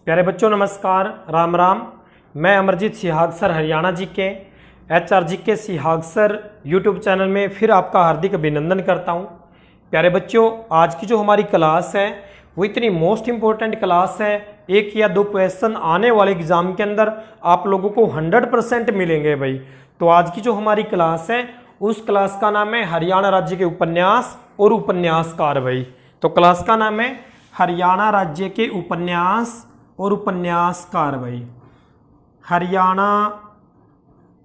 प्यारे बच्चों नमस्कार, राम राम। मैं अमरजीत सिहागसर हरियाणा जी के HRG के सिहागसर यूट्यूब चैनल में फिर आपका हार्दिक अभिनंदन करता हूं। प्यारे बच्चों, आज की जो हमारी क्लास है वो इतनी मोस्ट इम्पोर्टेंट क्लास है। एक या दो क्वेश्चन आने वाले एग्जाम के अंदर आप लोगों को 100% मिलेंगे भाई। तो आज की जो हमारी क्लास है उस क्लास का नाम है हरियाणा राज्य के उपन्यास और उपन्यासकार भाई। तो क्लास का नाम है हरियाणा राज्य के उपन्यास और उपन्यासकार भाई। हरियाणा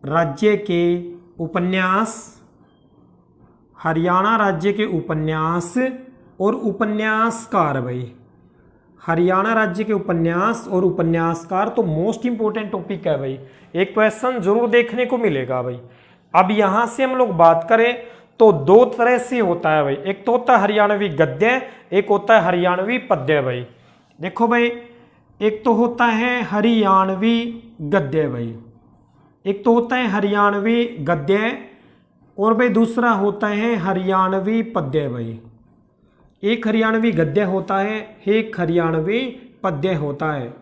राज्य के उपन्यास, हरियाणा राज्य के उपन्यास और उपन्यासकार भाई। हरियाणा राज्य के उपन्यास और उपन्यासकार तो मोस्ट इंपोर्टेंट टॉपिक है भाई। एक क्वेश्चन जरूर देखने को मिलेगा भाई। अब यहां से हम लोग बात करें तो दो तरह से होता है भाई। एक तो होता है हरियाणवी गद्य, एक होता है हरियाणवी पद्य भाई। देखो भाई, एक तो होता है हरियाणवी गद्य भाई, एक तो होता है हरियाणवी गद्य और भाई दूसरा होता है हरियाणवी पद्य भाई। एक हरियाणवी गद्य होता है, एक हरियाणवी पद्य होता है।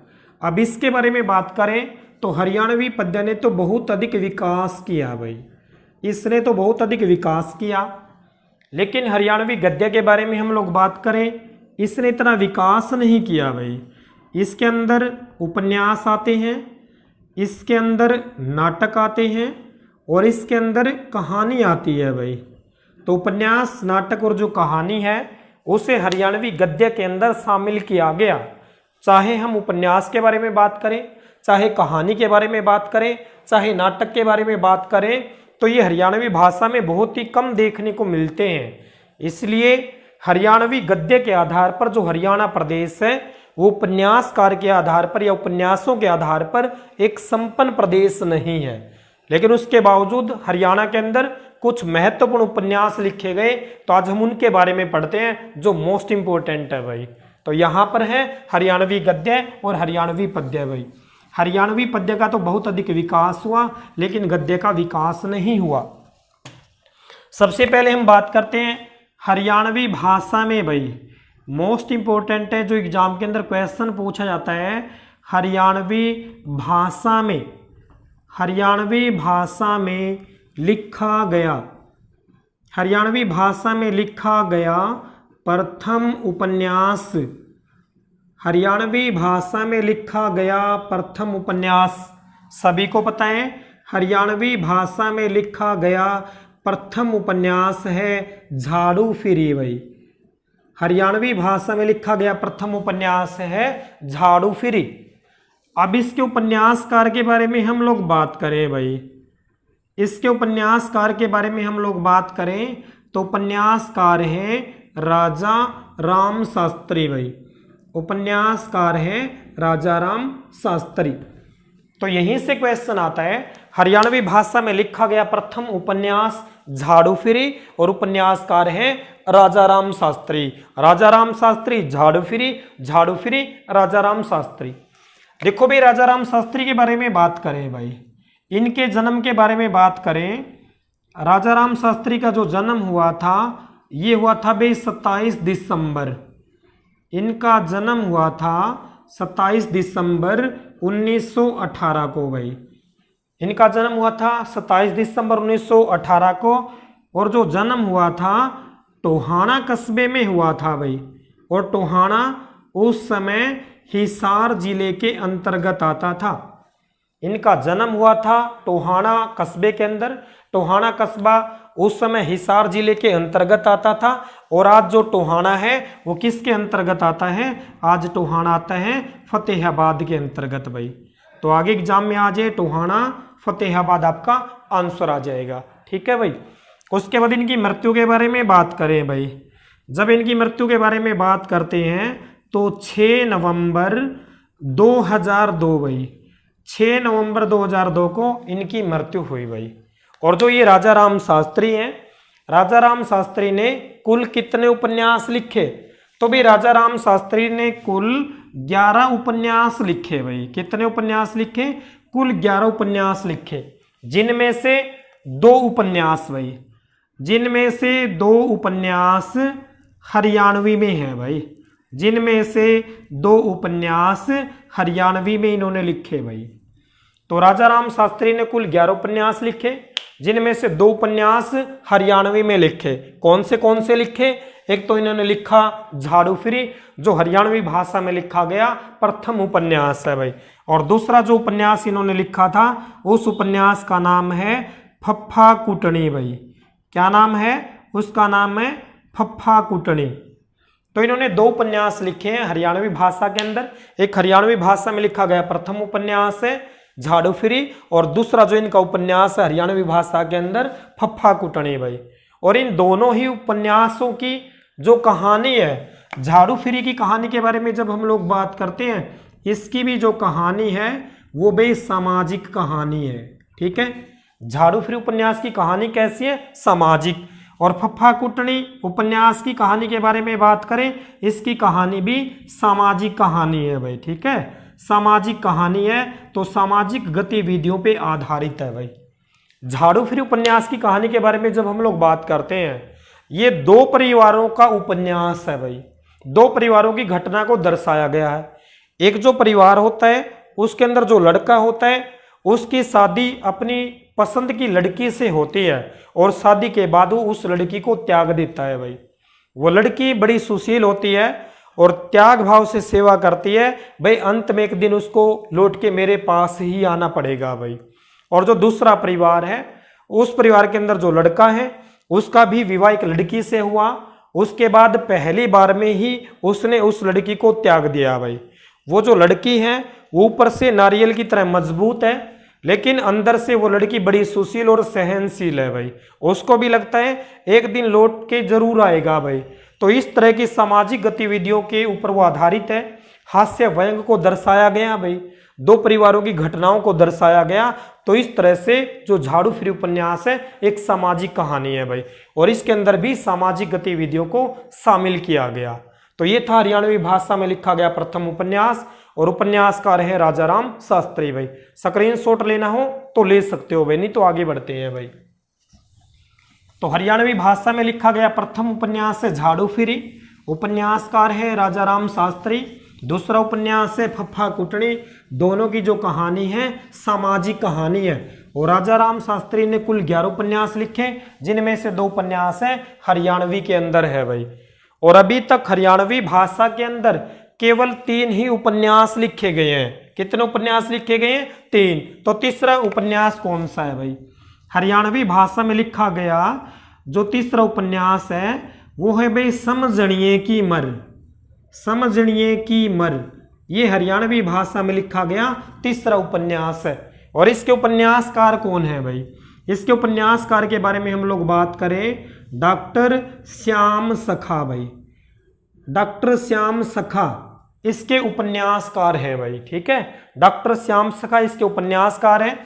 अब इसके बारे में बात करें तो हरियाणवी पद्य ने तो बहुत अधिक विकास किया भाई, इसने तो बहुत अधिक विकास किया। लेकिन हरियाणवी गद्य के बारे में हम लोग बात करें, इसने इतना विकास नहीं किया भाई। इसके अंदर उपन्यास आते हैं, इसके अंदर नाटक आते हैं और इसके अंदर कहानी आती है भाई। तो उपन्यास, नाटक और जो कहानी है उसे हरियाणवी गद्य के अंदर शामिल किया गया। चाहे हम उपन्यास के बारे में बात करें, चाहे कहानी के बारे में बात करें, चाहे नाटक के बारे में बात करें, तो ये हरियाणवी भाषा में बहुत ही कम देखने को मिलते हैं। इसलिए हरियाणवी गद्य के आधार पर जो हरियाणा प्रदेश है वो उपन्यासकार के आधार पर या उपन्यासों के आधार पर एक संपन्न प्रदेश नहीं है। लेकिन उसके बावजूद हरियाणा के अंदर कुछ महत्वपूर्ण उपन्यास लिखे गए, तो आज हम उनके बारे में पढ़ते हैं जो मोस्ट इंपोर्टेंट है भाई। तो यहाँ पर है हरियाणवी गद्य और हरियाणवी पद्य भाई। हरियाणवी पद्य का तो बहुत अधिक विकास हुआ, लेकिन गद्य का विकास नहीं हुआ। सबसे पहले हम बात करते हैं हरियाणवी भाषा में भाई। मोस्ट इंपोर्टेंट है, जो एग्जाम के अंदर क्वेश्चन पूछा जाता है हरियाणवी भाषा में, हरियाणवी भाषा में लिखा गया, हरियाणवी भाषा में लिखा गया प्रथम उपन्यास, हरियाणवी भाषा में लिखा गया प्रथम उपन्यास। सभी को पता है हरियाणवी भाषा में लिखा गया प्रथम उपन्यास है झाड़ू फिरी भाई। हरियाणवी भाषा में लिखा गया प्रथम उपन्यास है झाड़ू फिरी। अब इसके उपन्यासकार के बारे में हम लोग बात करें भाई, इसके उपन्यासकार के बारे में हम लोग बात करें तो उपन्यासकार है राजा राम शास्त्री भाई। उपन्यासकार है राजा राम शास्त्री। तो यहीं से क्वेश्चन आता है हरियाणवी भाषा में लिखा गया प्रथम उपन्यास झाड़ू फिरी और उपन्यासकार है राजा राम शास्त्री। राजा राम शास्त्री झाड़ू फिरी, झाड़ू फिरी राजा राम शास्त्री। देखो भाई, राजा राम शास्त्री के बारे में बात करें भाई, इनके जन्म के बारे में बात करें। राजा राम शास्त्री का जो जन्म हुआ था ये हुआ था भाई 27 दिसंबर। इनका जन्म हुआ था 27 दिसंबर 1918 को भाई। इनका जन्म हुआ था 27 दिसंबर 1918 को और जो जन्म हुआ था टोहाना कस्बे में हुआ था भाई। और टोहाना उस समय हिसार जिले के अंतर्गत आता था। इनका जन्म हुआ था टोहाना कस्बे के अंदर। टोहाना कस्बा उस समय हिसार जिले के अंतर्गत आता था। और आज जो टोहाना है वो किसके अंतर्गत आता है? आज टोहाना आता है फतेहाबाद के अंतर्गत भाई। तो आगे एग्जाम में आ जाए टोहाना फतेहाबाद, आपका आंसर आ जाएगा। ठीक है भाई। उसके बाद इनकी मृत्यु के बारे में बात करें भाई। जब इनकी मृत्यु के बारे में बात करते हैं तो 6 नवंबर 2002 भाई, 6 नवंबर 2002 को इनकी मृत्यु हुई भाई। और जो ये राजा राम शास्त्री हैं, राजा राम शास्त्री ने कुल कितने उपन्यास लिखे? तो भाई राजा राम शास्त्री ने कुल 11 उपन्यास लिखे भाई। कितने उपन्यास लिखे? कुल 11 उपन्यास लिखे, जिनमें से 2 उपन्यास भाई, जिनमें से 2 उपन्यास हरियाणवी में है भाई। जिनमें से 2 उपन्यास हरियाणवी में इन्होंने लिखे भाई। तो राजा राम शास्त्री ने कुल 11 उपन्यास लिखे, जिनमें से 2 उपन्यास हरियाणवी में लिखे। कौन से लिखे? एक तो इन्होंने लिखा झाड़ू फिरी, जो हरियाणवी भाषा में लिखा गया प्रथम उपन्यास है भाई। और दूसरा जो उपन्यास इन्होंने लिखा था उस उपन्यास का नाम है फफ्फा कुटनी भाई। क्या नाम है? उसका नाम है फफ्फा कुटनी। तो इन्होंने 2 उपन्यास लिखे हैं हरियाणवी भाषा के अंदर। एक हरियाणवी भाषा में लिखा गया प्रथम उपन्यास है झाड़ू फिरी, और दूसरा जो इनका उपन्यास है हरियाणवी भाषा के अंदर फफ्फा कुटनी भाई। और इन दोनों ही उपन्यासों की जो कहानी है, झाड़ू फिरी की कहानी के बारे में जब हम लोग बात करते हैं, इसकी भी जो कहानी है वो भी सामाजिक कहानी है। ठीक है, झाड़ू फिरी उपन्यास की कहानी कैसी है? सामाजिक। और फफ्फा कुटनी उपन्यास की कहानी के बारे में बात करें, इसकी कहानी भी सामाजिक कहानी है भाई। ठीक है, सामाजिक कहानी है, तो सामाजिक गतिविधियों पे आधारित है भाई। झाड़ू फिरी उपन्यास की कहानी के बारे में जब हम लोग बात करते हैं, ये 2 परिवारों का उपन्यास है भाई। 2 परिवारों की घटना को दर्शाया गया है। एक जो परिवार होता है उसके अंदर जो लड़का होता है उसकी शादी अपनी पसंद की लड़की से होती है, और शादी के बाद वो उस लड़की को त्याग देता है भाई। वो लड़की बड़ी सुशील होती है और त्याग भाव से सेवा करती है भाई, अंत में एक दिन उसको लौट के मेरे पास ही आना पड़ेगा भाई। और जो दूसरा परिवार है, उस परिवार के अंदर जो लड़का है उसका भी विवाह एक लड़की से हुआ, उसके बाद पहली बार में ही उसने उस लड़की को त्याग दिया भाई। वो जो लड़की है वो ऊपर से नारियल की तरह मजबूत है, लेकिन अंदर से वो लड़की बड़ी सुशील और सहनशील है भाई। उसको भी लगता है एक दिन लौट के जरूर आएगा भाई। तो इस तरह की सामाजिक गतिविधियों के ऊपर वो आधारित है। हास्य व्यंग को दर्शाया गया भाई, 2 परिवारों की घटनाओं को दर्शाया गया। तो इस तरह से जो झाड़ू फिरी उपन्यास है एक सामाजिक कहानी है भाई, और इसके अंदर भी सामाजिक गतिविधियों को शामिल किया गया। तो ये था हरियाणवी भाषा में लिखा गया प्रथम उपन्यास, और उपन्यासकार है राजा राम शास्त्री भाई। स्क्रीनशॉट लेना हो तो ले सकते हो भाई, नहीं तो आगे बढ़ते हैं भाई। तो हरियाणवी भाषा में लिखा गया प्रथम उपन्यास है झाड़ू फिरी, उपन्यासकार है राजा राम शास्त्री। दूसरा उपन्यास है फफ्फा कुटनी। दोनों की जो कहानी है सामाजिक कहानी है, और राजा राम शास्त्री ने कुल 11 उपन्यास लिखे, जिनमें से 2 उपन्यास हैं हरियाणवी के अंदर है भाई। और अभी तक हरियाणवी भाषा के अंदर केवल 3 ही उपन्यास लिखे गए हैं। कितने उपन्यास लिखे गए हैं? 3। तो तीसरा उपन्यास कौन सा है भाई? हरियाणवी भाषा में लिखा गया जो तीसरा उपन्यास है वो है भाई समझणिए की मर। समझणिए की मर, ये हरियाणवी भाषा में लिखा गया तीसरा उपन्यास है। और इसके उपन्यासकार कौन है भाई? इसके उपन्यासकार के बारे में हम लोग बात करें, डॉक्टर श्याम सखा भाई। डॉक्टर श्याम सखा इसके उपन्यासकार हैं भाई। ठीक है, डॉक्टर श्याम सखा इसके उपन्यासकार हैं।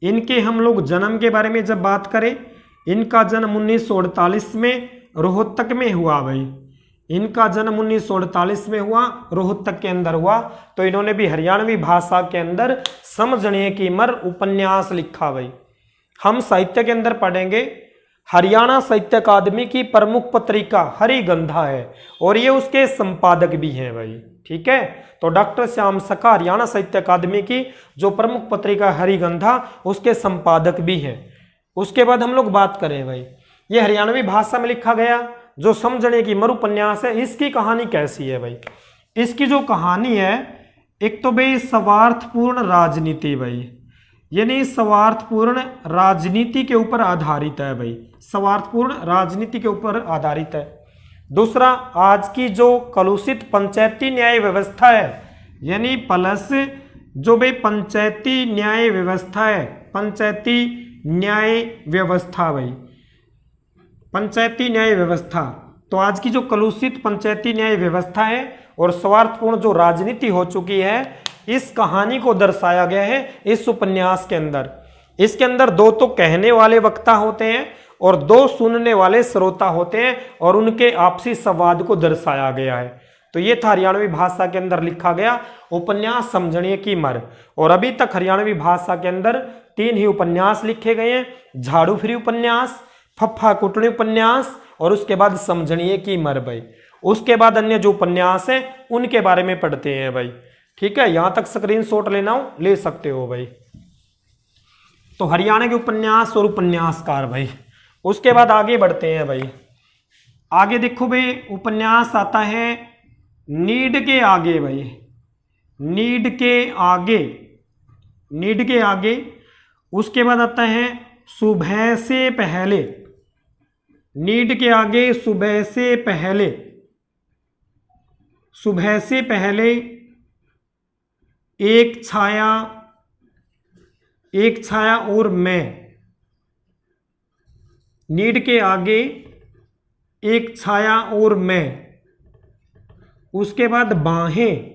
इनके हम लोग जन्म के बारे में जब बात करें, इनका जन्म 1948 में रोहतक में हुआ भाई। इनका जन्म 1948 में हुआ, रोहतक के अंदर हुआ। तो इन्होंने भी हरियाणवी भाषा के अंदर समझणिए की मर उपन्यास लिखा भाई। हम साहित्य के अंदर पढ़ेंगे, हरियाणा साहित्य अकादमी की प्रमुख पत्रिका हरिगंधा है, और ये उसके संपादक भी हैं भाई। ठीक है, तो डॉक्टर श्याम सखा हरियाणा साहित्य अकादमी की जो प्रमुख पत्रिका हरिगंधा उसके संपादक भी हैं। उसके बाद हम लोग बात करें भाई, ये हरियाणवी भाषा में लिखा गया जो समझणिए की मर उपन्यास है, इसकी कहानी कैसी है भाई? इसकी जो कहानी है, एक तो भाई स्वार्थपूर्ण राजनीति भाई, यानी स्वार्थपूर्ण राजनीति के ऊपर आधारित है भाई। स्वार्थपूर्ण राजनीति के ऊपर आधारित है। दूसरा, आज की जो कलुषित पंचायती न्याय व्यवस्था है, यानी प्लस जो भाई पंचायती न्याय व्यवस्था है, पंचायती न्याय व्यवस्था भाई, पंचायती न्याय व्यवस्था। तो आज की जो कलुषित पंचायती न्याय व्यवस्था है और स्वार्थपूर्ण जो राजनीति हो चुकी है, इस कहानी को दर्शाया गया है इस उपन्यास के अंदर। इसके अंदर 2 तो कहने वाले वक्ता होते हैं और 2 सुनने वाले श्रोता होते हैं, और उनके आपसी संवाद को दर्शाया गया है। तो ये था हरियाणवी भाषा के अंदर लिखा गया उपन्यास समझणिए की मर। और अभी तक हरियाणवी भाषा के अंदर 3 ही उपन्यास लिखे गए हैं, झाड़ू फिरी उपन्यास, फफ्फा कुटनी उपन्यास, और उसके बाद समझणिए की मर भाई। उसके बाद अन्य जो उपन्यास हैं उनके बारे में पढ़ते हैं भाई। ठीक है, यहां तक स्क्रीनशॉट लेना हो ले सकते हो भाई। तो हरियाणा के उपन्यास और उपन्यासकार भाई। उसके बाद आगे बढ़ते हैं भाई। आगे देखो भाई, उपन्यास आता है नीड के आगे भाई, नीड के आगे, नीड के आगे। उसके बाद आता है सुबह से पहले, नीड के आगे सुबह से पहले, सुबह से पहले, एक छाया, एक छाया और मैं। नीड के आगे एक छाया और मैं। उसके बाद बाहें,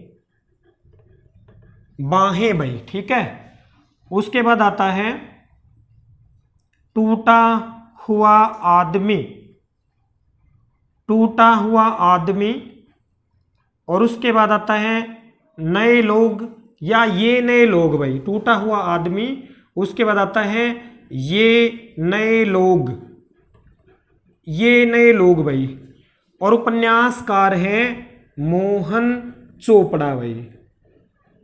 बाहें भाई। ठीक है, उसके बाद आता है टूटा हुआ आदमी, टूटा हुआ आदमी। और उसके बाद आता है नए लोग या ये नए लोग भाई, टूटा हुआ आदमी। उसके बाद आता है ये नए लोग, ये नए लोग भाई। और उपन्यासकार है मोहन चोपड़ा भाई।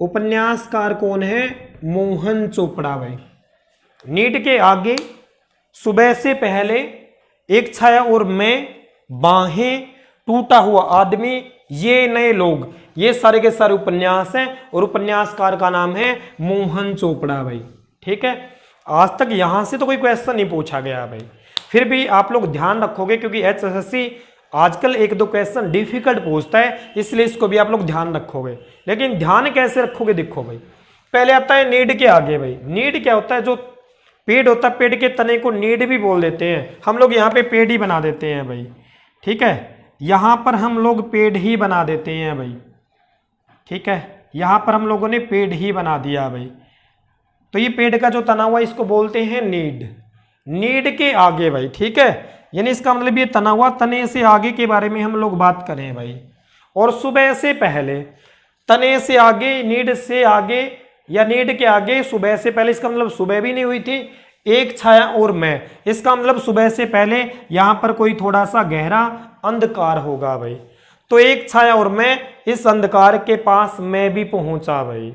उपन्यासकार कौन है? मोहन चोपड़ा भाई। नीड के आगे सुबह से पहले, एक छाया और मैं, बाहें, टूटा हुआ आदमी, ये नए लोग, ये सारे के सारे उपन्यास हैं और उपन्यासकार का नाम है मोहन चोपड़ा भाई। ठीक है, आज तक यहां से तो कोई क्वेश्चन नहीं पूछा गया भाई, फिर भी आप लोग ध्यान रखोगे क्योंकि एचएसएससी आजकल एक दो क्वेश्चन डिफिकल्ट पूछता है, इसलिए इसको भी आप लोग ध्यान रखोगे। लेकिन ध्यान कैसे रखोगे देखो भाई, पहले आता है नीड के आगे भाई। नीड क्या होता है? जो पेड़ होता है, पेड़ के तने को नीड भी बोल देते हैं हम लोग, यहाँ पे पेड़ ही बना देते हैं भाई। ठीक है, यहाँ पर हम लोग पेड़ ही बना देते हैं भाई। ठीक है, यहाँ पर हम लोगों ने पेड़ ही बना दिया भाई। तो ये पेड़ का जो तना हुआ इसको बोलते हैं नीड। नीड के आगे भाई। ठीक है, यानी इसका मतलब ये तना हुआ, तने से आगे के बारे में हम लोग बात करें भाई। और सुबह से पहले, तने से आगे, नीड से आगे या नीड के आगे सुबह से पहले, इसका मतलब सुबह भी नहीं हुई थी। एक छाया और मैं, इसका मतलब सुबह से पहले यहां पर कोई थोड़ा सा गहरा अंधकार होगा भाई। तो एक छाया और मैं, इस अंधकार के पास मैं भी पहुंचा भाई।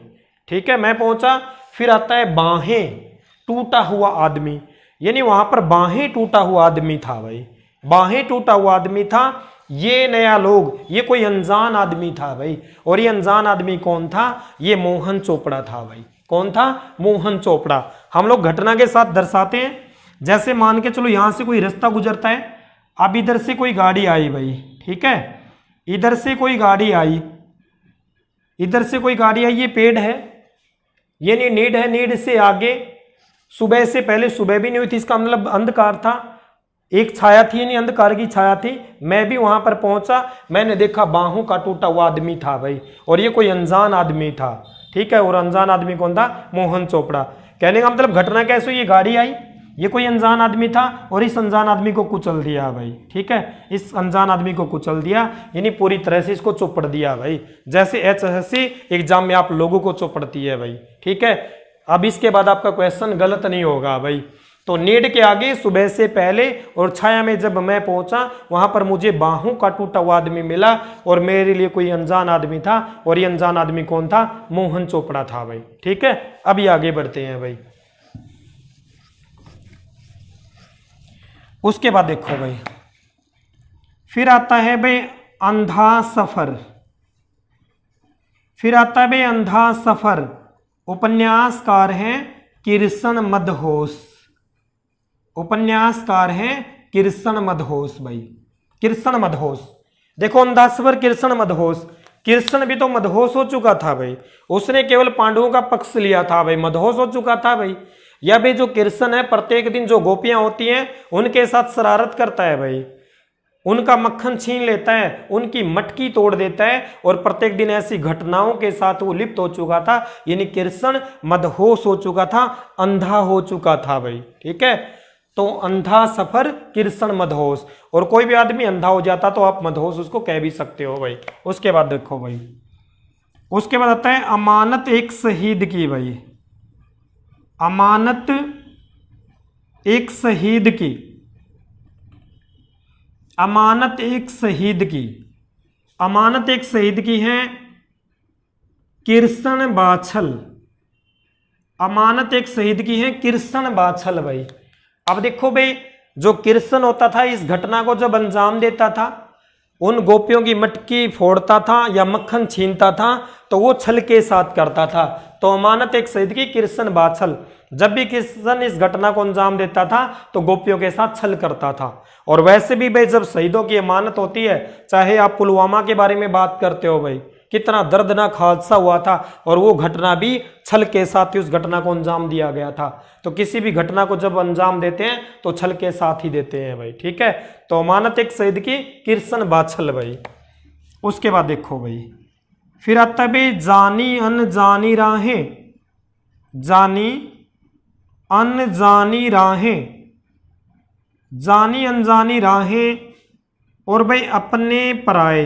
ठीक है, मैं पहुंचा। फिर आता है बाहें, टूटा हुआ आदमी, यानी वहां पर बाहें टूटा हुआ आदमी था भाई। बाहें टूटा हुआ आदमी था। ये नया लोग, ये कोई अनजान आदमी था भाई। और ये अनजान आदमी कौन था? ये मोहन चोपड़ा था भाई। कौन था? मोहन चोपड़ा। हम लोग घटना के साथ दर्शाते हैं। जैसे मान के चलो यहां से कोई रास्ता गुजरता है, अब इधर से कोई गाड़ी आई भाई। ठीक है, इधर से कोई गाड़ी आई, इधर से कोई गाड़ी आई, ये पेड़ है, ये नहीं नीड है। नीड से आगे सुबह से पहले, सुबह भी नहीं हुई थी, इसका मतलब अंधकार था। एक छाया थी, यानी अंधकार की छाया थी। मैं भी वहां पर पहुंचा, मैंने देखा बाहों का टूटा हुआ आदमी था भाई। और ये कोई अनजान आदमी था। ठीक है, और अनजान आदमी कौन था? मोहन चोपड़ा। कहने का मतलब घटना कैसे हुई? ये गाड़ी आई, ये कोई अनजान आदमी था और इस अनजान आदमी को कुचल दिया भाई। ठीक है, इस अनजान आदमी को कुचल दिया, यानी पूरी तरह से इसको चौपड़ दिया भाई। जैसे एचएसएससी एग्जाम में आप लोगों को चौपड़ती है भाई। ठीक है, अब इसके बाद आपका क्वेश्चन गलत नहीं होगा भाई। तो नीड के आगे सुबह से पहले और छाया में जब मैं पहुंचा, वहां पर मुझे बाहों का टूटा हुआ आदमी मिला और मेरे लिए कोई अनजान आदमी था। और ये अनजान आदमी कौन था? मोहन चोपड़ा था भाई। ठीक है, अब ये आगे बढ़ते हैं भाई। उसके बाद देखो भाई, फिर आता है भाई अंधा सफर। फिर आता है भाई अंधा सफर। उपन्यासकार हैं किरसन मदहोश। उपन्यासकार हैं किरसन मदहोश भाई। किरसन मदहोश, देखो अंधा सफर, किरसन मदहोश। किरसन भी तो मदहोश हो चुका था भाई, उसने केवल पांडवों का पक्ष लिया था भाई, मदहोश हो चुका था भाई। या भाई जो किरसन है, प्रत्येक दिन जो गोपियां होती हैं उनके साथ शरारत करता है भाई, उनका मक्खन छीन लेता है, उनकी मटकी तोड़ देता है, और प्रत्येक दिन ऐसी घटनाओं के साथ वो लिप्त हो चुका था। यानी किरसन मदहोश हो चुका था, अंधा हो चुका था भाई। ठीक है, तो अंधा सफर, किरसन मदहोश। और कोई भी आदमी अंधा हो जाता तो आप मदहोश उसको कह भी सकते हो भाई। उसके बाद देखो भाई, उसके बाद आता है अमानत एक शहीद की भाई। अमानत एक शहीद की, अमानत एक शहीद की। अमानत एक शहीद की है किरसन बाछल। अमानत एक शहीद की है किरसन बाछल भाई। अब देखो भाई, जो किरसन होता था इस घटना को जब अंजाम देता था, उन गोपियों की मटकी फोड़ता था या मक्खन छीनता था, तो वो छल के साथ करता था। तो अमानत एक शहीद की किरसन बाछल, जब भी किरसन इस घटना को अंजाम देता था तो गोपियों के साथ छल करता था। और वैसे भी भाई जब शहीदों की अमानत होती है, चाहे आप पुलवामा के बारे में बात करते हो भाई, कितना दर्दनाक हादसा हुआ था और वो घटना भी छल के साथ ही उस घटना को अंजाम दिया गया था। तो किसी भी घटना को जब अंजाम देते हैं तो छल के साथ ही देते हैं भाई, ठीक है। तो अमानत एक शहीद की किरसन बाछल भाई। उसके बाद देखो भाई, फिर आता है भाई जानी अनजानी राहें। जानी अनजानी राहें, जानी अनजानी राहें और भाई अपने पराए।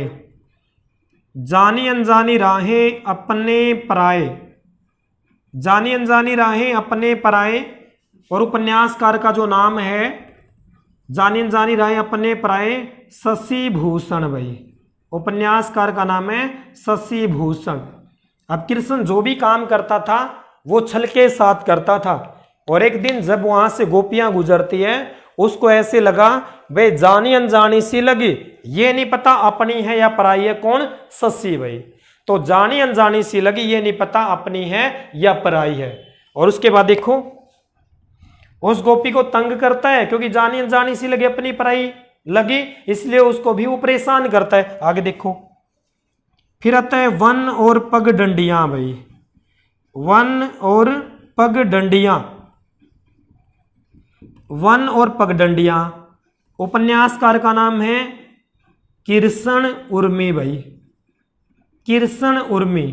जानी अनजानी राहें अपने पराए, जानी अनजानी राहें अपने पराए। और उपन्यासकार का जो नाम है जानी अनजानी राहें अपने पराए, शशि भूषण भाई। उपन्यासकार का नाम है शशि भूषण। अब कृष्ण जो भी काम करता था वो छल के साथ करता था। और एक दिन जब वहां से गोपियां गुजरती है, उसको ऐसे लगा भाई जानी अनजानी सी लगी, ये नहीं पता अपनी है या पराई है। कौन? शशि भाई। तो जानी अनजानी सी लगी, ये नहीं पता अपनी है या पराई है। और उसके बाद देखो, उस गोपी को तंग करता है क्योंकि जानी अनजानी सी लगी, अपनी पराई लगी, इसलिए उसको भी वो परेशान करता है। आगे देखो, फिर आता है वन और पगडंडियां भाई। वन और पगडंडियां, वन और पगडंडियां। उपन्यासकार का नाम है किरसन उर्मी भाई, किरसन उर्मी।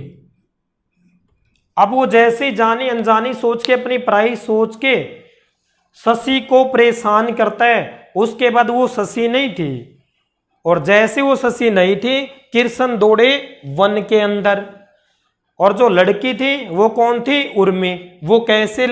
अब वो जैसे जानी अनजानी सोच के, अपनी पराई सोच के शशि को परेशान करता है, उसके बाद वो शशि नहीं थी। और जैसे वो शशि नहीं थी, किरसन दौड़े वन के अंदर। और जो लड़की थी वो कौन थी? उर्मी। वो कैसे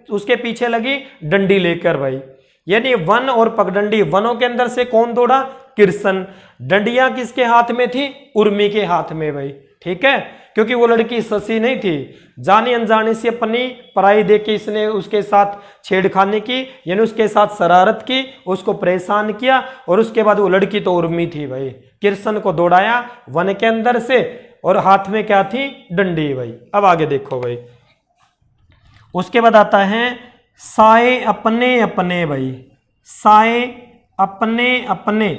उसके पीछे लगी? डंडी लेकर भाई। यानी वन और पगडंडी, वनों के अंदर से कौन दौड़ा? किरसन। डंडियां किसके हाथ में थी? उर्मी के हाथ में भाई, ठीक है। क्योंकि वो लड़की शशि नहीं थी, जानी अनजानी से अपनी पराई देख के इसने उसके साथ छेड़खानी की, यानी उसके साथ शरारत की, उसको परेशान किया। और उसके बाद वो लड़की तो उर्मी थी भाई। किरसन को दौड़ाया वन के अंदर से, और हाथ में क्या थी? डंडी भाई। अब आगे देखो भाई, उसके बाद आता है साए अपने अपने भाई। साए अपने अपने,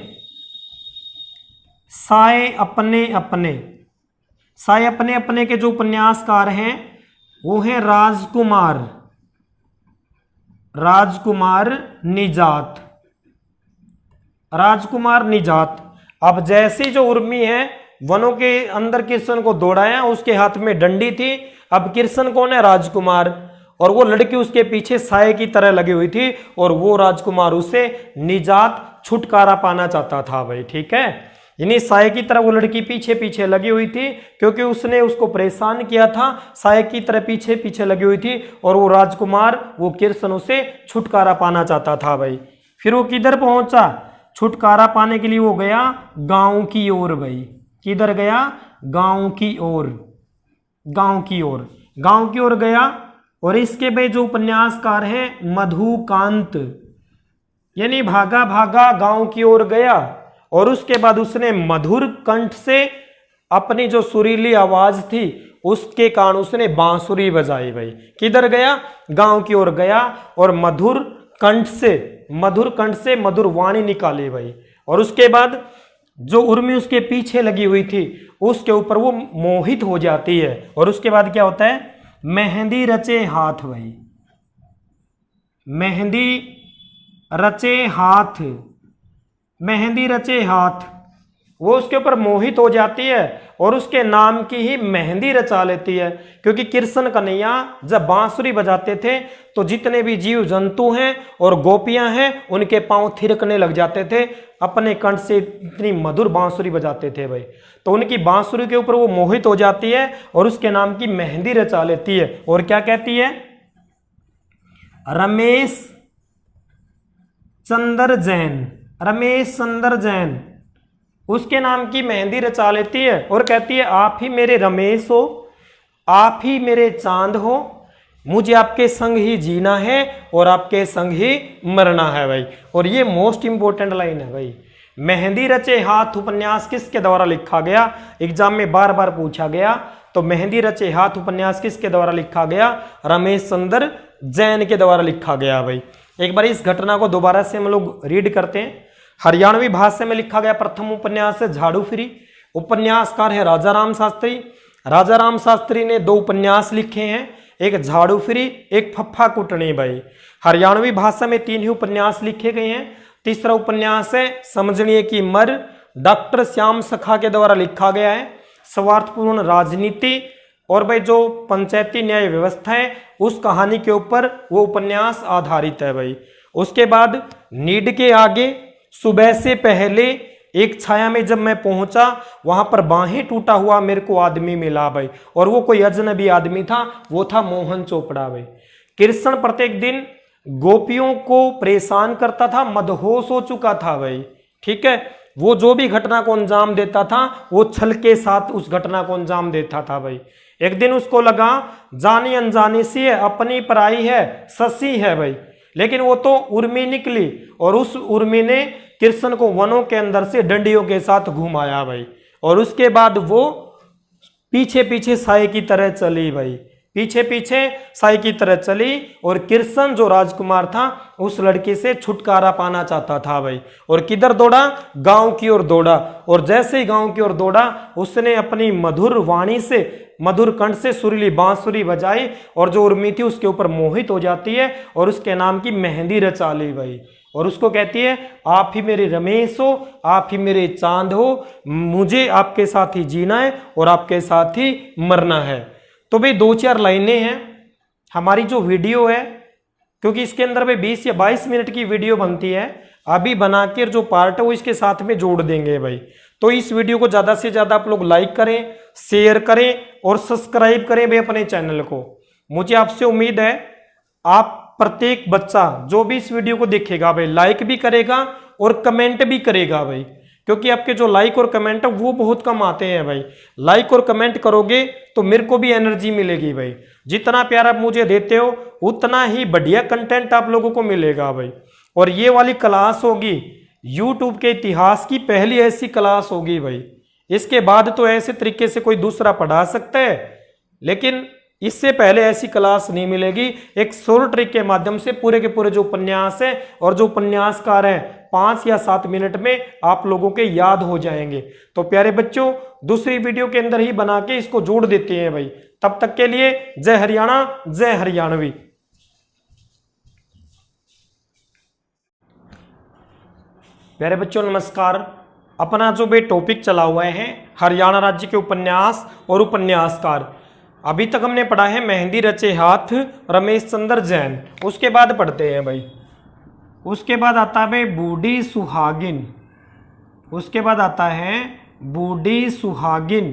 साए अपने अपने। साए अपने अपने के जो उपन्यासकार हैं वो हैं राजकुमार, राजकुमार निजात, राजकुमार निजात। अब जैसी जो उर्मी है, वनों के अंदर किरसन को दौड़ाया, उसके हाथ में डंडी थी। अब किरसन कौन है? राजकुमार। और वो लड़की उसके पीछे साए की तरह लगी हुई थी, और वो राजकुमार उसे निजात, छुटकारा पाना चाहता था भाई, ठीक है। यानी साए की तरह वो लड़की पीछे पीछे लगी हुई थी, क्योंकि उसने उसको परेशान किया था। साए की तरह पीछे पीछे लगी हुई थी, और वो राजकुमार, वो किरसन, उसे छुटकारा पाना चाहता था भाई। फिर वो किधर पहुंचा? छुटकारा पाने के लिए वो गया गांव की ओर भाई। किधर गया? गांव की ओर, गांव की ओर, गांव की ओर गया। और इसके भाई जो उपन्यासकार है मधुकांत, यानी भागा भागा गांव की ओर गया, और उसके बाद उसने मधुर कंठ से अपनी जो सुरीली आवाज थी उसके कारण उसने बांसुरी बजाई भाई। किधर गया? गांव की ओर गया, और मधुर कंठ से मधुर वाणी निकाली भाई। और उसके बाद जो उर्मी उसके पीछे लगी हुई थी, उसके ऊपर वो मोहित हो जाती है। और उसके बाद क्या होता है? मेहंदी रचे हाथ भाई, मेहंदी रचे हाथ, मेहंदी रचे हाथ। वो उसके ऊपर मोहित हो जाती है और उसके नाम की ही मेहंदी रचा लेती है। क्योंकि कृष्ण कन्हैया जब बांसुरी बजाते थे तो जितने भी जीव जंतु हैं और गोपियां हैं उनके पांव थिरकने लग जाते थे, अपने कंठ से इतनी मधुर बांसुरी बजाते थे भाई। तो उनकी बांसुरी के ऊपर वो मोहित हो जाती है और उसके नाम की मेहंदी रचा लेती है। और क्या कहती है? रमेश चंद्र जैन, रमेश चंद्र जैन, उसके नाम की मेहंदी रचा लेती है और कहती है आप ही मेरे रमेश हो, आप ही मेरे चांद हो, मुझे आपके संग ही जीना है और आपके संग ही मरना है भाई। और ये मोस्ट इंपोर्टेंट लाइन है भाई। मेहंदी रचे हाथ उपन्यास किसके द्वारा लिखा गया? एग्जाम में बार बार पूछा गया। तो मेहंदी रचे हाथ उपन्यास किसके द्वारा लिखा गया? रमेश चंद्र जैन के द्वारा लिखा गया भाई। एक बार इस घटना को दोबारा से हम लोग रीड करते हैं। हरियाणवी भाषा में लिखा गया प्रथम उपन्यास है झाड़ू फ्री। उपन्यासकार है राजा राम शास्त्री। राजा राम शास्त्री ने 2 उपन्यास लिखे हैं, एक झाड़ू फ्री, एक फफ्फा कुटनी भाई। हरियाणवी भाषा में 3 ही उपन्यास लिखे गए हैं। तीसरा उपन्यास है समझनिए की मर, डॉक्टर श्याम सखा के द्वारा लिखा गया है। स्वार्थपूर्ण राजनीति और भाई जो पंचायती न्याय व्यवस्था है उस कहानी के ऊपर वो उपन्यास आधारित है भाई। उसके बाद नीड के आगे, सुबह से पहले, एक छाया में जब मैं पहुंचा वहां पर बाहें टूटा हुआ मेरे को आदमी मिला भाई। और वो कोई अजनबी आदमी था, वो था मोहन चोपड़ा भाई। कृष्ण प्रत्येक दिन गोपियों को परेशान करता था, मदहोश हो चुका था भाई। ठीक है, वो जो भी घटना को अंजाम देता था वो छल के साथ उस घटना को अंजाम देता था भाई। एक दिन उसको लगा जानी अनजानी सी है, अपनी पराई है, ससी है भाई। लेकिन वो तो उर्मी निकली और उस उर्मी ने कृष्ण को वनों के अंदर से डंडियों के साथ घुमाया भाई। और उसके बाद वो पीछे पीछे साए की तरह चली भाई, पीछे पीछे साई की तरह चली। और कृष्ण जो राजकुमार था उस लड़की से छुटकारा पाना चाहता था भाई। और किधर दौड़ा? गांव की ओर दौड़ा। और जैसे ही गांव की ओर दौड़ा उसने अपनी मधुर वाणी से, मधुर कंठ से सुरीली बांसुरी बजाई और जो उर्मी थी उसके ऊपर मोहित हो जाती है और उसके नाम की मेहंदी रचा ली भाई। और उसको कहती है आप ही मेरे रमेश हो, आप ही मेरे चांद हो, मुझे आपके साथ ही जीना है और आपके साथ ही मरना है। तो भाई 2-4 लाइनें हैं। हमारी जो वीडियो है, क्योंकि इसके अंदर भाई 20 या 22 मिनट की वीडियो बनती है, अभी बना के जो पार्ट है वो इसके साथ में जोड़ देंगे भाई। तो इस वीडियो को ज़्यादा से ज़्यादा आप लोग लाइक करें, शेयर करें और सब्सक्राइब करें भाई अपने चैनल को। मुझे आपसे उम्मीद है आप प्रत्येक बच्चा जो भी इस वीडियो को देखेगा भाई लाइक भी करेगा और कमेंट भी करेगा भाई। क्योंकि आपके जो लाइक और कमेंट है वो बहुत कम आते हैं भाई। लाइक और कमेंट करोगे तो मेरे को भी एनर्जी मिलेगी भाई। जितना प्यार आप मुझे देते हो उतना ही बढ़िया कंटेंट आप लोगों को मिलेगा भाई। और ये वाली क्लास होगी YouTube के इतिहास की पहली ऐसी क्लास होगी भाई। इसके बाद तो ऐसे तरीके से कोई दूसरा पढ़ा सकता है, लेकिन इससे पहले ऐसी क्लास नहीं मिलेगी। एक शॉर्ट ट्रिक के माध्यम से पूरे के पूरे जो उपन्यास है और जो उपन्यासकार हैं 5 या 7 मिनट में आप लोगों के याद हो जाएंगे। तो प्यारे बच्चों दूसरी वीडियो के अंदर ही बना के इसको जोड़ देते हैं भाई। तब तक के लिए जय हरियाणा, जय हरियाणवी। प्यारे बच्चों नमस्कार। अपना जो भी टॉपिक चला हुआ है हरियाणा राज्य के उपन्यास और उपन्यासकार। अभी तक हमने पढ़ा है मेहंदी रचे हाथ रमेश चंद्र जैन। उसके बाद पढ़ते हैं भाई, उसके बाद आता है बूढ़ी सुहागिन। उसके बाद आता है बूढ़ी सुहागिन।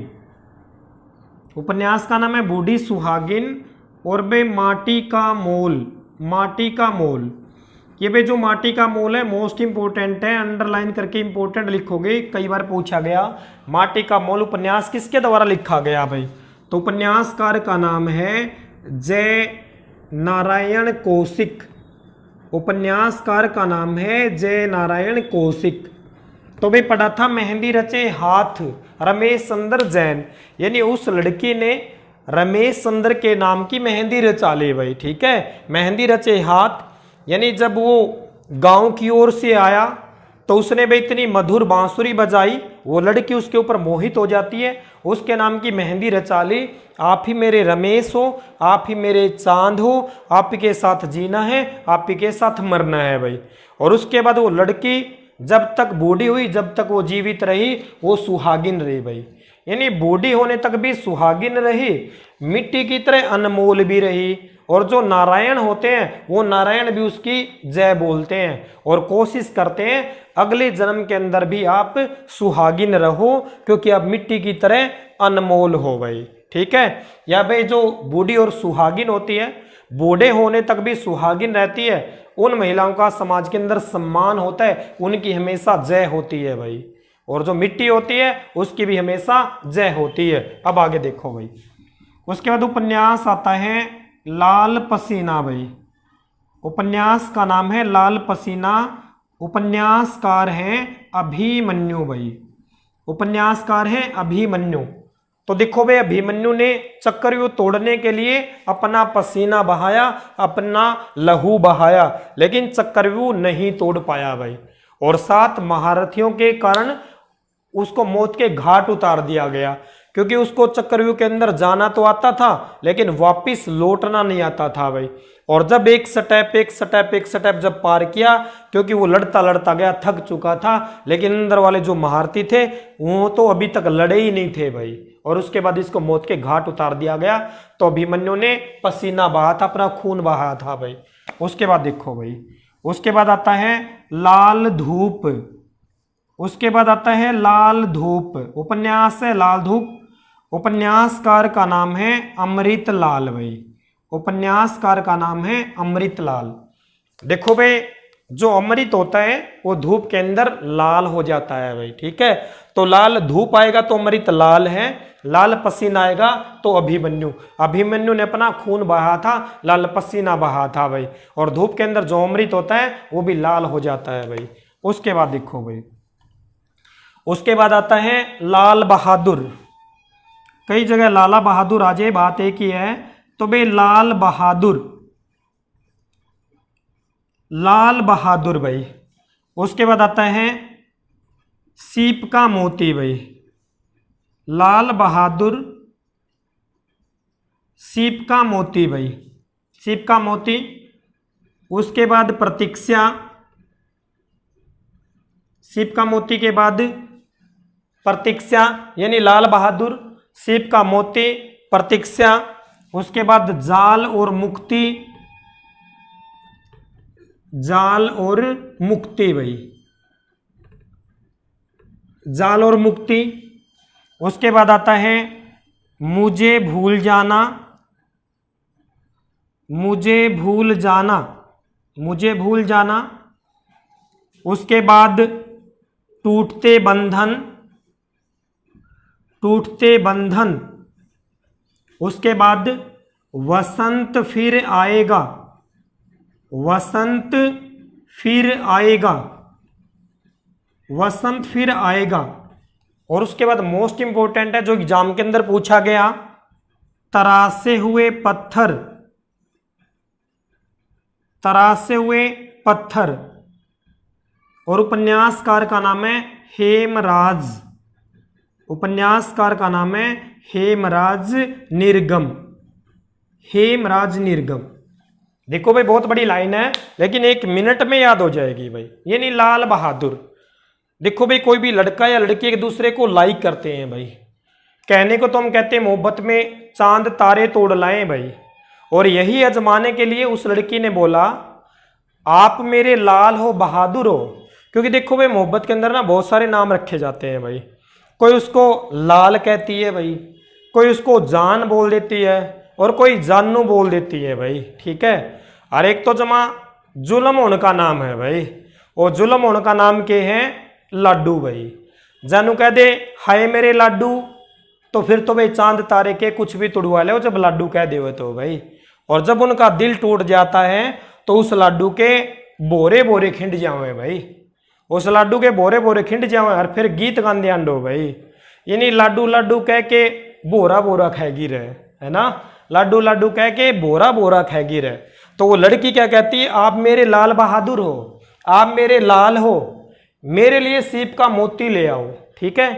उपन्यास का नाम है बूढ़ी सुहागिन। और भाई माटी का मोल, माटी का मोल। ये भाई जो माटी का मोल है मोस्ट इंपोर्टेंट है, अंडरलाइन करके इंपोर्टेंट लिखोगे, कई बार पूछा गया। माटी का मोल उपन्यास किसके द्वारा लिखा गया भाई? तो उपन्यासकार का नाम है जय नारायण कौशिक। उपन्यासकार का नाम है जय नारायण कौशिक। तो भाई पढ़ा था मेहंदी रचे हाथ रमेश चंद्र जैन, यानी उस लड़की ने रमेश चंद्र के नाम की मेहंदी रचा ली भाई। ठीक है, मेहंदी रचे हाथ यानी जब वो गांव की ओर से आया तो उसने भाई इतनी मधुर बांसुरी बजाई, वो लड़की उसके ऊपर मोहित हो जाती है, उसके नाम की मेहंदी रचा ली। आप ही मेरे रमेश हो, आप ही मेरे चांद हो, आप ही के साथ जीना है, आप ही के साथ मरना है भाई। और उसके बाद वो लड़की जब तक बूढ़ी हुई, जब तक वो जीवित रही, वो सुहागिन रही भाई। यानी बूढ़ी होने तक भी सुहागिन रही, मिट्टी की तरह अनमोल भी रही। और जो नारायण होते हैं वो नारायण भी उसकी जय बोलते हैं और कोशिश करते हैं अगले जन्म के अंदर भी आप सुहागिन रहो, क्योंकि आप मिट्टी की तरह अनमोल हो भाई। ठीक है, या भाई जो बूढ़ी और सुहागिन होती है, बूढ़े होने तक भी सुहागिन रहती है, उन महिलाओं का समाज के अंदर सम्मान होता है, उनकी हमेशा जय होती है भाई। और जो मिट्टी होती है उसकी भी हमेशा जय होती है। अब आगे देखो भाई, उसके बाद उपन्यास आता है लाल पसीना भाई। उपन्यास का नाम है लाल पसीना, उपन्यासकार हैं अभिमन्यु भाई। उपन्यासकार हैं अभिमन्यु। तो देखो भाई, अभिमन्यु ने चक्रव्यूह तोड़ने के लिए अपना पसीना बहाया, अपना लहू बहाया, लेकिन चक्रव्यूह नहीं तोड़ पाया भाई। और 7 महारथियों के कारण उसको मौत के घाट उतार दिया गया, क्योंकि उसको चक्रव्यूह के अंदर जाना तो आता था लेकिन वापिस लौटना नहीं आता था भाई। और जब एक स्टेप जब पार किया, क्योंकि वो लड़ता लड़ता गया, थक चुका था, लेकिन अंदर वाले जो महारथी थे वो तो अभी तक लड़े ही नहीं थे भाई। और उसके बाद इसको मौत के घाट उतार दिया गया। तो अभिमन्यु ने पसीना बहा था, अपना खून बहाया था भाई। उसके बाद देखो भाई, उसके बाद आता है लाल धूप। उसके बाद आता है लाल धूप, उपन्यास है लाल धूप। उपन्यासकार का नाम है अमृतलाल भाई। उपन्यासकार का नाम है अमृतलाल। देखो भाई, जो अमृत होता है वो धूप के अंदर लाल हो जाता है भाई, ठीक है। तो लाल धूप आएगा तो अमृत लाल है, लाल पसीना आएगा तो अभिमन्यु। अभिमन्यु ने अपना खून बहा था, लाल पसीना बहा था भाई। और धूप के अंदर जो अमृत होता है वो भी लाल हो जाता है भाई। उसके बाद देखो भाई, उसके बाद आता है लाल बहादुर। कई जगह लाला बहादुर आ जाए, बात एक ही है। तो भाई लाल बहादुर, लाल बहादुर भाई। उसके बाद आता है सीप का मोती भाई। लाल बहादुर, सीप का मोती भाई, सीप का मोती। उसके बाद प्रतीक्षा, सीप का मोती के बाद प्रतीक्षा, यानी लाल बहादुर, सीप का मोती, प्रतीक्षा। उसके बाद जाल और मुक्ति, जाल और मुक्ति भाई, जाल और मुक्ति। उसके बाद आता है मुझे भूल जाना, मुझे भूल जाना, मुझे भूल जाना। उसके बाद टूटते बंधन, टूटते बंधन। उसके बाद वसंत फिर आएगा, वसंत फिर आएगा, वसंत फिर आएगा। और उसके बाद मोस्ट इंपॉर्टेंट है जो एग्जाम के अंदर पूछा गया, तरासे हुए पत्थर, तरासे हुए पत्थर। और उपन्यासकार का नाम है हेमराज। उपन्यासकार का नाम है हेमराज निर्गम, हेमराज निर्गम। देखो भाई, बहुत बड़ी लाइन है लेकिन 1 मिनट में याद हो जाएगी भाई। ये नहीं, लाल बहादुर। देखो भाई, कोई भी लड़का या लड़की एक दूसरे को लाइक करते हैं भाई। कहने को तो हम कहते हैं मोहब्बत में चांद तारे तोड़ लाएं भाई। और यही आजमाने के लिए उस लड़की ने बोला आप मेरे लाल हो, बहादुर हो। क्योंकि देखो भाई, मोहब्बत के अंदर ना बहुत सारे नाम रखे जाते हैं भाई। कोई उसको लाल कहती है भाई, कोई उसको जान बोल देती है, और कोई जानू बोल देती है भाई, ठीक है। और एक तो जमा जुल्म होने का नाम है भाई, और जुल्म होने का नाम के हैं लाडू भाई। जानू कह दे हाय मेरे लाडू, तो फिर तो भाई चांद तारे के कुछ भी तुड़वा ले जब लाडू कह दे तो भाई। और जब उनका दिल टूट जाता है तो उस लाडू के बोरे बोरे खिंड जावे भाई, उस लाडू के बोरे बोरे खिंड जावे। और फिर गीत गांधे आंडो भाई, यानी लाडू लाडू कह के बोरा बोरा खाएगी रहे, है ना। लाडू लाडू कह के बोरा बोरा खाएगी रहे। तो वो लड़की क्या कहती है, आप मेरे लाल बहादुर हो, आप मेरे लाल हो, मेरे लिए सीप का मोती ले आओ, ठीक है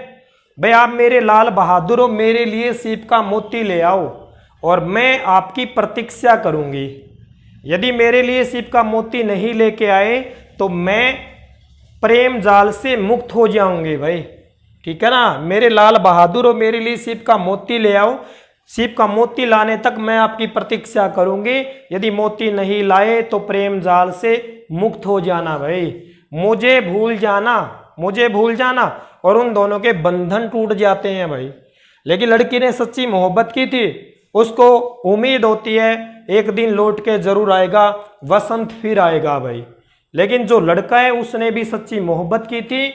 भाई। आप मेरे लाल बहादुर हो, मेरे लिए सीप का मोती ले आओ और मैं आपकी प्रतीक्षा करूंगी। यदि मेरे लिए सीप का मोती नहीं लेके आए तो मैं प्रेम जाल से मुक्त हो जाऊंगी भाई, ठीक है ना। मेरे लाल बहादुर हो, मेरे लिए सीप का मोती ले आओ, सीप का मोती लाने तक मैं आपकी प्रतीक्षा करूंगी। यदि मोती नहीं लाए तो प्रेम जाल से मुक्त हो जाना भाई। मुझे भूल जाना, मुझे भूल जाना। और उन दोनों के बंधन टूट जाते हैं भाई। लेकिन लड़की ने सच्ची मोहब्बत की थी, उसको उम्मीद होती है एक दिन लौट के जरूर आएगा, वसंत फिर आएगा भाई। लेकिन जो लड़का है उसने भी सच्ची मोहब्बत की थी,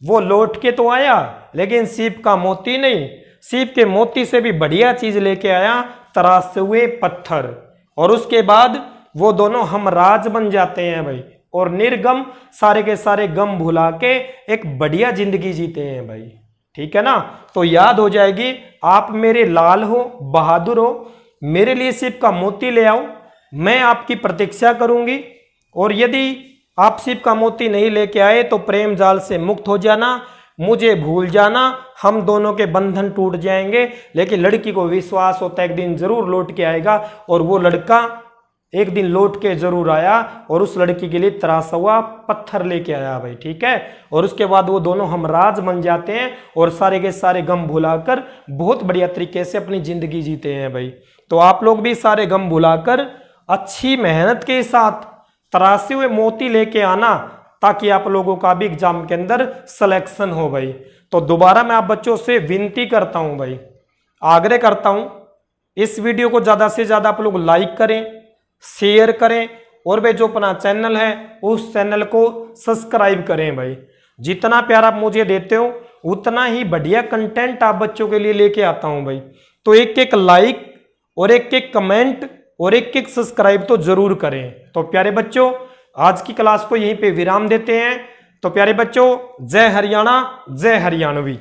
वो लौट के तो आया, लेकिन सीप का मोती नहीं, सीप के मोती से भी बढ़िया चीज लेके आया, तरासे हुए पत्थर। और उसके बाद वो दोनों हमराज बन जाते हैं भाई, और निर्गम सारे के सारे गम भुला के एक बढ़िया जिंदगी जीते हैं भाई। ठीक है ना, तो याद हो जाएगी, आप मेरे लाल हो, बहादुर हो, मेरे लिए सीप का मोती ले आओ, मैं आपकी प्रतीक्षा करूंगी। और यदि आप सीप का मोती नहीं लेके आए तो प्रेम जाल से मुक्त हो जाना, मुझे भूल जाना, हम दोनों के बंधन टूट जाएंगे। लेकिन लड़की को विश्वास होता है एक दिन जरूर लौट के आएगा, और वो लड़का एक दिन लौट के जरूर आया, और उस लड़की के लिए तरासा हुआ पत्थर लेके आया भाई। ठीक है, और उसके बाद वो दोनों हमराज बन जाते हैं, और सारे के सारे गम भुलाकर बहुत बढ़िया तरीके से अपनी जिंदगी जीते हैं भाई। तो आप लोग भी सारे गम भुलाकर अच्छी मेहनत के साथ तरासे हुए मोती लेके आना, ताकि आप लोगों का भी एग्जाम के अंदर सिलेक्शन हो भाई। तो दोबारा मैं आप बच्चों से विनती करता हूं भाई, आग्रह करता हूं, इस वीडियो को ज्यादा से ज्यादा आप लोग लाइक करें, शेयर करें, और वे जो अपना चैनल है उस चैनल को सब्सक्राइब करें भाई। जितना प्यार आप मुझे देते हो उतना ही बढ़िया कंटेंट आप बच्चों के लिए लेके आता हूं भाई। तो एक एक लाइक और एक एक कमेंट और एक एक सब्सक्राइब तो जरूर करें। तो प्यारे बच्चों, आज की क्लास को यहीं पे विराम देते हैं। तो प्यारे बच्चों, जय हरियाणा, जय हरियाणवी।